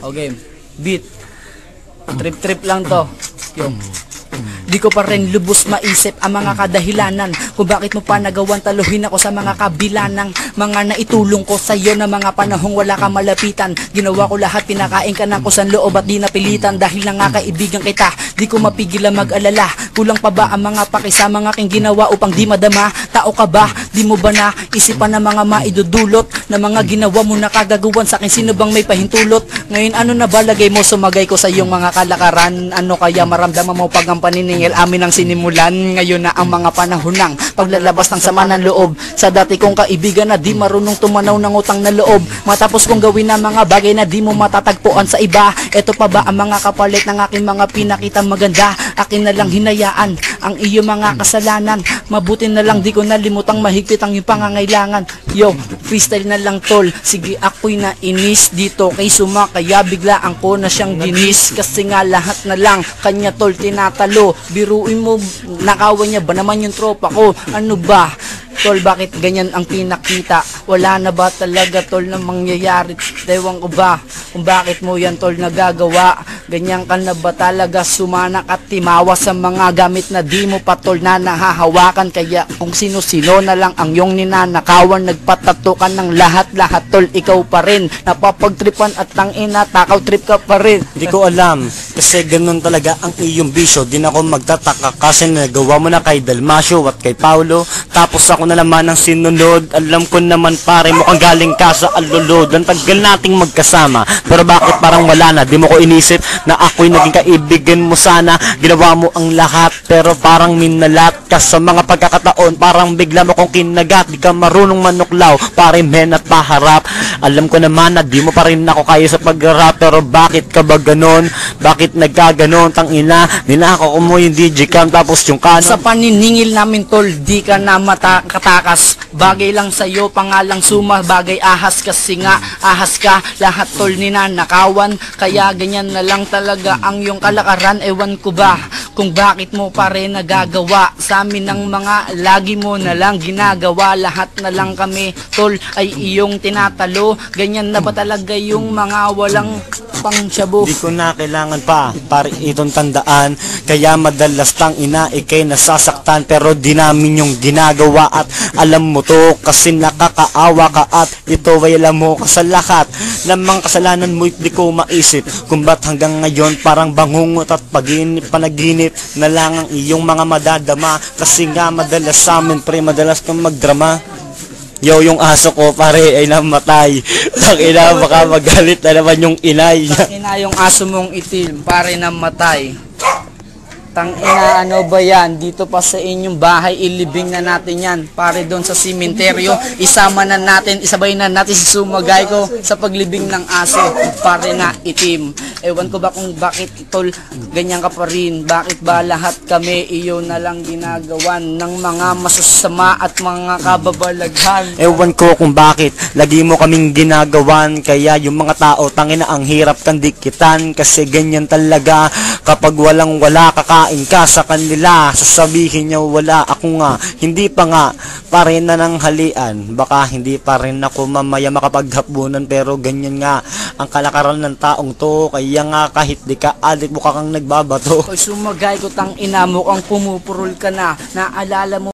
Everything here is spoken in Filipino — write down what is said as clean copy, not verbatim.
Okay, beat. Trip-trip lang to. Yung di ko pa rin lubos maisip ang mga kadahilanan kung bakit mo pa nagawan taluhin ako sa mga kabilanang mga naitulong ko sa iyo na mga panahong wala ka malapitan. Ginawa ko lahat, pinakain ka ng kusang loob at di napilitan dahil na nga kaibigan kita. Di ko mapigilan mag-alala, kulang pa ba ang mga pakisamang aking ginawa upang di madama? Tao ka ba? Di mo ba na isipan ng mga maidudulot na mga ginawa mo na kagagawan sa akin? Sino bang may pahintulot? Ngayon ano na ba lagay mo? Sumagay ko sa iyong mga kalakaran. Ano kaya maramdaman mo pag ang paniningil amin ang sinimulan? Ngayon na ang mga panahon ng paglalabas ng sama ng loob sa dati kong kaibigan na di marunong tumanaw ng utang na loob. Matapos kong gawin na mga bagay na di mo matatagpuan sa iba. Ito pa ba ang mga kapalit ng aking mga pinakitang maganda? Akin na lang hinayaan ang iyong mga kasalanan. Mabuti na lang di ko nalimutang mahigpit ang iyong pangangailangan. Yo, freestyle na lang tol. Sige, ako'y nainis dito kay Suma, kaya biglaan ko na siyang dinis. Kasi nga lahat na lang kanya tol tinatalo. Biruin mo, nakawan niya ba naman yung tropa ko? Ano ba? Tol, bakit ganyan ang pinakita? Wala na ba talaga tol na mangyayari? Ewan ko ba kung bakit mo yan tol nagagawa? Ganyan ka na ba talaga sumanak at timawa sa mga gamit na di mo pa tol na nahahawakan? Kaya kung sino-sino na lang ang iyong ninanakawan, nagpatatukan ng lahat-lahat tol, ikaw pa rin napapagtripan at tangina, takaw trip ka pa rin. Di ko alam kasi ganun talaga ang iyong bisyo. Di na ako magtataka kasi nagawa mo na kay Dalmasio at kay Paulo, tapos ako na naman ang sinunod. Alam ko naman pare, mukhang galing ka sa alulod. Ang tagal nating magkasama, pero bakit parang wala na? Di mo ko inisip na ako'y naging kaibigan mo sana. Ginawa mo ang lahat, pero parang minalat ka sa mga pagkakataon. Parang bigla mo kong kinagat, di ka marunong manuklaw, pare men at paharap. Alam ko naman na di mo pa rin ako kaya sa pag-rap, pero bakit ka ba ganon? Bakit nagkaganon? Tangina, ninako ko mo yung Digicam tapos yung kanon. Sa paniningil namin tol, di ka na katakas. Bagay lang sa'yo, pangalang Suma, bagay ahas kasi nga ahas ka. Lahat tol ninanakawan, kaya ganyan na lang talaga ang iyong kalakaran. Ewan ko ba kung bakit mo pa rin nagagawa sa amin ng mga lagi mo na lang ginagawa. Lahat na lang kami tol ay iyong tinatalo. Ganyan na ba talaga yung mga walang pang shabu? Di ko na kailangan pa pare itong tandaan, kaya madalas tang ina ikay nasasaktan, pero di namin yung ginagawa at alam mo to kasi nakakaawa ka at ito ay alam mo ka sa lahat ng mga kasalanan mo. Di ko maisip kung ba't hanggang ngayon parang bangungot at panaginip na lang ang iyong mga madadama, kasi nga madalas sa amin pre, madalas kang magdrama. Yo, yung aso ko pare ay namatay. Tangina, baka magalit na naman yung inay. Tangina, yung aso mong itim pare namatay. Tangina, ano ba yan? Dito pa sa inyong bahay, ilibing na natin yan. Pare doon sa simenteryo, isama na natin, isabay na natin si Sumagay ko sa paglibing ng aso. Pare na itim. Ewan ko ba kung bakit tol, ganyan ka pa rin. Bakit ba lahat kami iyo na lang ginagawan ng mga masusama at mga kababalaghan? Ewan ko kung bakit lagi mo kaming ginagawan, kaya yung mga tao tangina ang hirap kang dikitan. Kasi ganyan talaga kapag walang wala kakain ka sa kanila, sasabihin niya wala ako nga, hindi pa nga pa rin na ng halian. Baka hindi pa rin ako mamaya makapaghapunan, pero ganyan nga ang kalakaran ng taong to. Kaya nga kahit di ka alit mukha kang nagbabato. Oy Sumagay ko, tang ina mo kang pumupurol ka na. Naalala mo